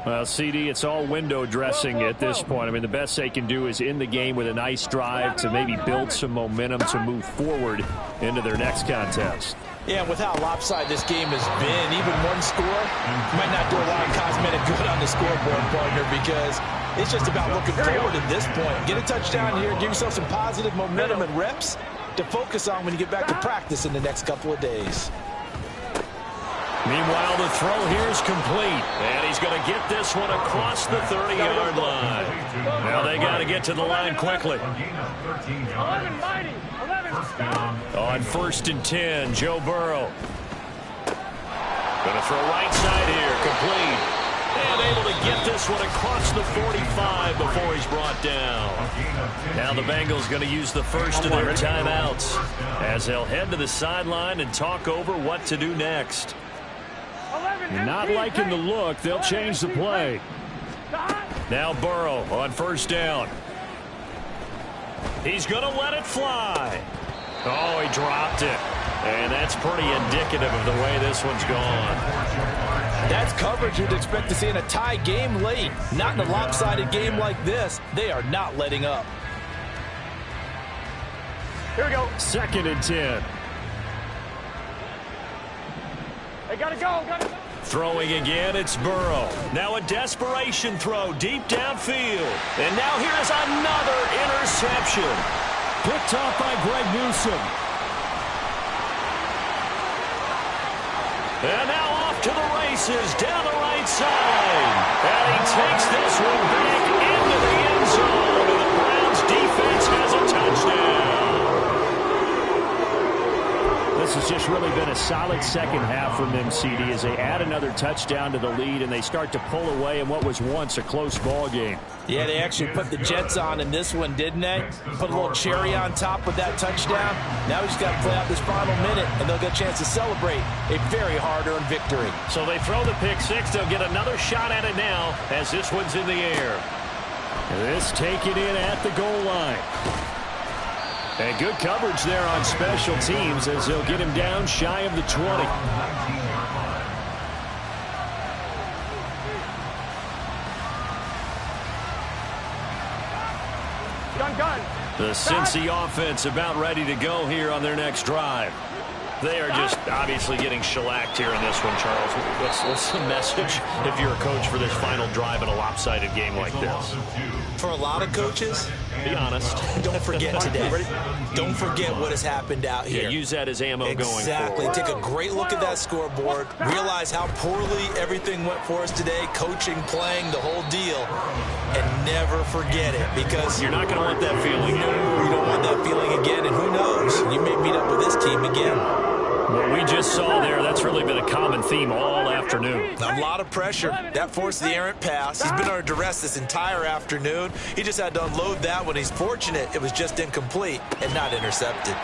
Well, CD, it's all window dressing at this point. I mean, the best they can do is end the game with a nice drive to maybe build some momentum to move forward into their next contest. Yeah, with how lopsided this game has been, even one score might not do a lot of cosmetic good on the scoreboard, partner, because it's just about looking forward at this point. Get a touchdown here, give yourself some positive momentum and reps to focus on when you get back to practice in the next couple of days. Meanwhile, the throw here is complete, and he's going to get this one across the 30-yard line. Now they got to get to the line quickly. 11 mighty. 11 stop. On 1st and 10, Joe Burrow. Going to throw right side here, complete. And able to get this one across the 45 before he's brought down. Now the Bengals going to use the first of their timeouts as they'll head to the sideline and talk over what to do next. Not liking the look. They'll change the play. Now Burrow on 1st down. He's going to let it fly. Oh, he dropped it. And that's pretty indicative of the way this one's gone. That's coverage you'd expect to see in a tie game late. Not in a lopsided game like this. They are not letting up. Here we go. 2nd and 10. They gotta go, gotta go. Throwing again, it's Burrow. Now a desperation throw deep downfield. And now here's another interception. Picked off by Greg Newsome. And now off to the races down the right side. And he takes this one back into the end zone. And the Browns defense has a touchdown. This has just really been a solid second half from them, CD, as they add another touchdown to the lead and they start to pull away in what was once a close ball game. Yeah, they actually put the Jets on in this one, didn't they? Put a little cherry on top with that touchdown. Now we just got to play out this final minute, and they'll get a chance to celebrate a very hard-earned victory. So they throw the pick six. They'll get another shot at it now as this one's in the air. This taken in at the goal line. And good coverage there on special teams as they'll get him down shy of the 20. Gun. The Cincy offense about ready to go here on their next drive. They are just obviously getting shellacked here in this one, Charles. What's the message if you're a coach for this final drive in a lopsided game like this? For a lot of coaches, be honest. Don't forget today. Don't forget what has happened out here. Yeah, use that as ammo going forward. Exactly. Take a great look at that scoreboard. Realize how poorly everything went for us today. Coaching, playing, the whole deal. And never forget it, because you're not going to want that feeling. No, you don't want that feeling again. And who knows? You may meet up with this team again. What we just saw there, that's really been a common theme all afternoon. A lot of pressure. That forced the errant pass. He's been under duress this entire afternoon. He just had to unload that one. He's fortunate it was just incomplete and not intercepted.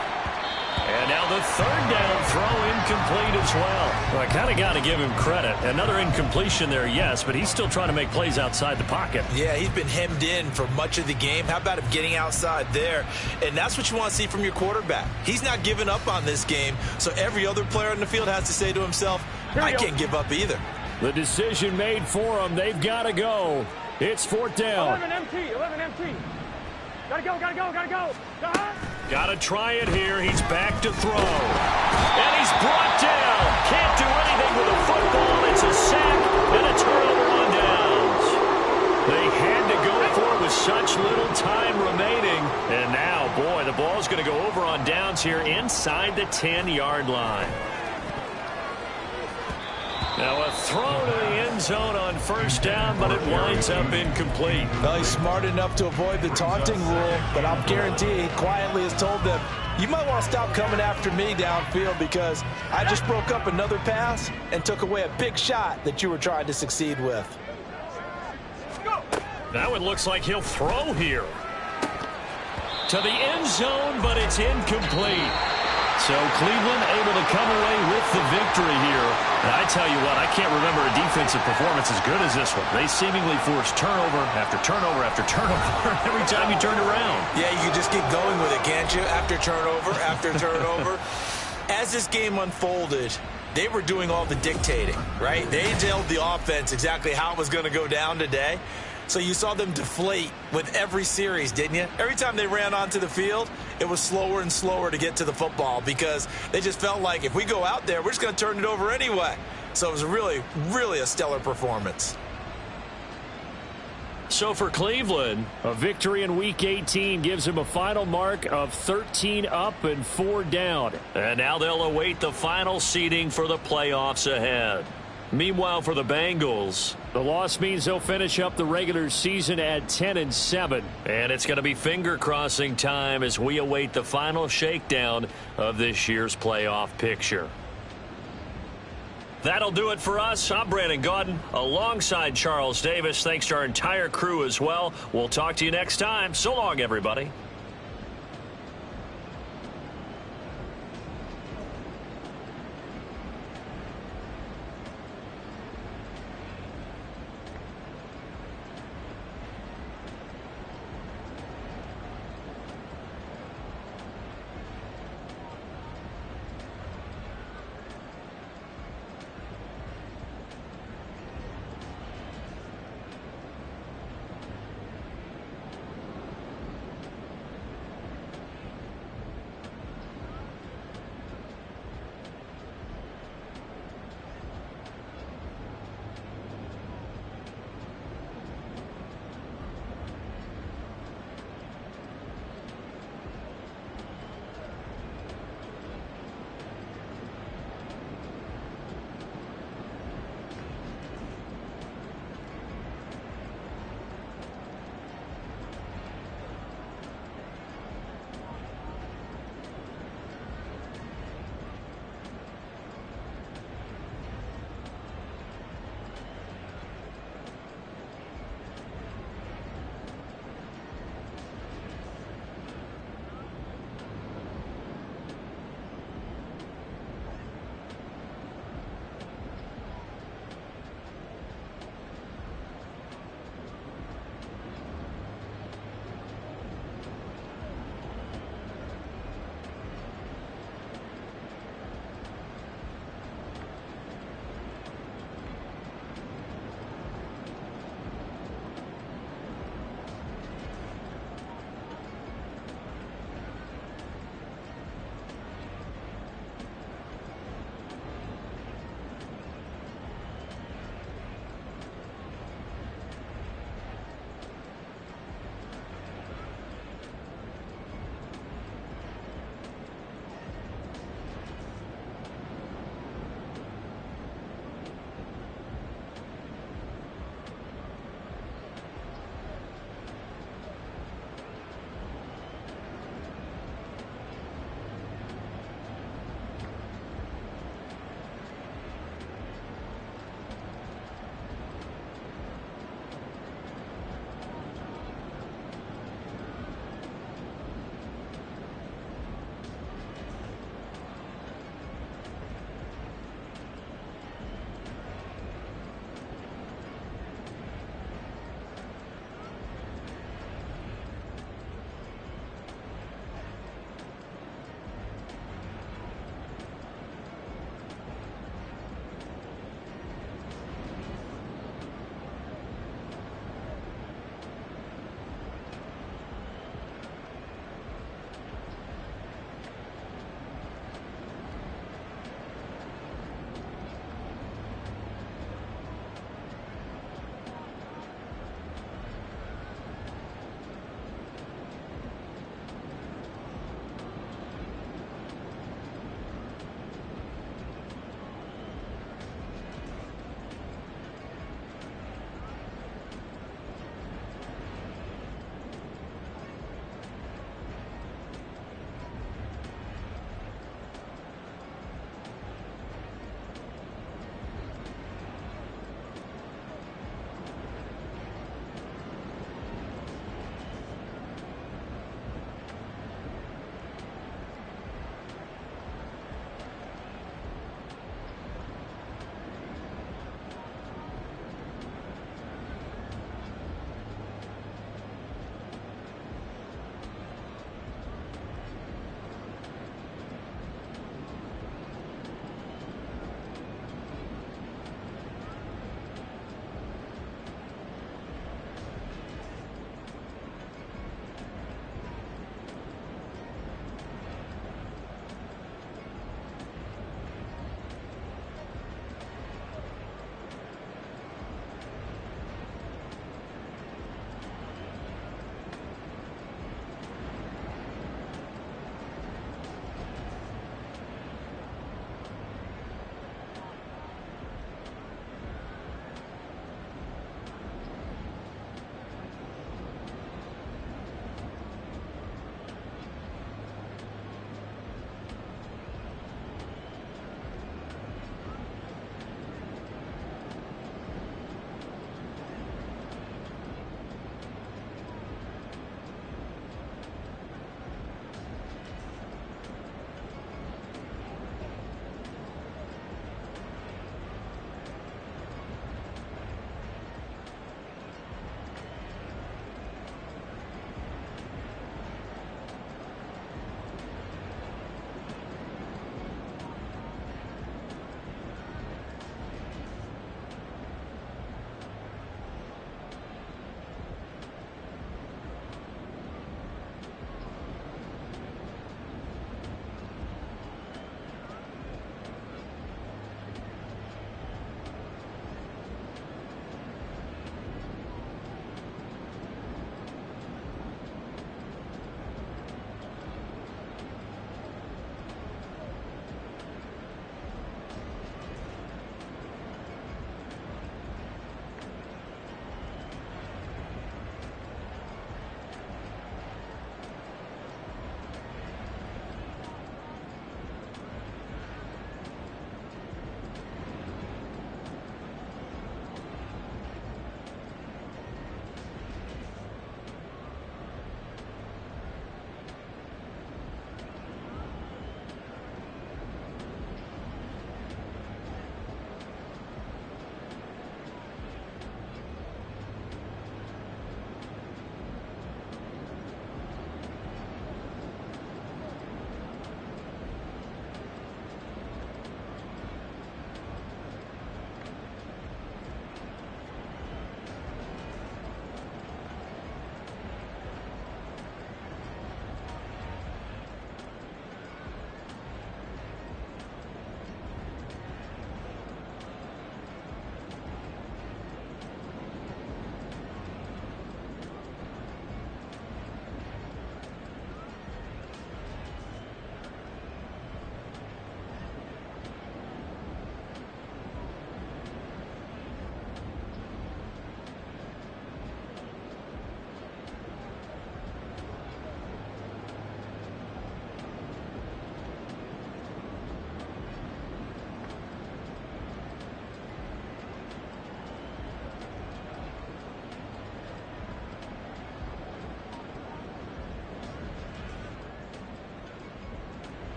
And now the 3rd down throw incomplete as well. Well, I kind of got to give him credit. Another incompletion there, yes, but he's still trying to make plays outside the pocket. Yeah, he's been hemmed in for much of the game. How about him getting outside there? And that's what you want to see from your quarterback. He's not giving up on this game, so every other player in the field has to say to himself, I can't give up either. The decision made for them. They've got to go. It's 4th down. 11 MT. Gotta go. Got to try it here. He's back to throw. And he's brought down. Can't do anything with a football. It's a sack and a turnover on downs. They had to go for it with such little time remaining. And now, boy, the ball's going to go over on downs here inside the 10-yard line. Now a throw to the end zone on 1st down, but it winds up incomplete. Well, he's smart enough to avoid the taunting rule, but I'll guarantee he quietly has told them, you might want to stop coming after me downfield because I just broke up another pass and took away a big shot that you were trying to succeed with. That one looks like he'll throw here. To the end zone, but it's incomplete. So Cleveland able to come away with the victory here. And I tell you what, I can't remember a defensive performance as good as this one. They seemingly forced turnover after turnover after turnover every time you turned around. Yeah, you can just keep going with it, can't you? After turnover. As this game unfolded, they were doing all the dictating, right? They told the offense exactly how it was going to go down today. So you saw them deflate with every series, didn't you? Every time they ran onto the field, it was slower and slower to get to the football because they just felt like if we go out there, we're just going to turn it over anyway. So it was really, really a stellar performance. So for Cleveland, a victory in Week 18 gives them a final mark of 13 up and 4 down. And now they'll await the final seeding for the playoffs ahead. Meanwhile, for the Bengals, the loss means they'll finish up the regular season at 10-7. And it's going to be finger-crossing time as we await the final shakedown of this year's playoff picture. That'll do it for us. I'm Brandon Gaudin alongside Charles Davis. Thanks to our entire crew as well. We'll talk to you next time. So long, everybody.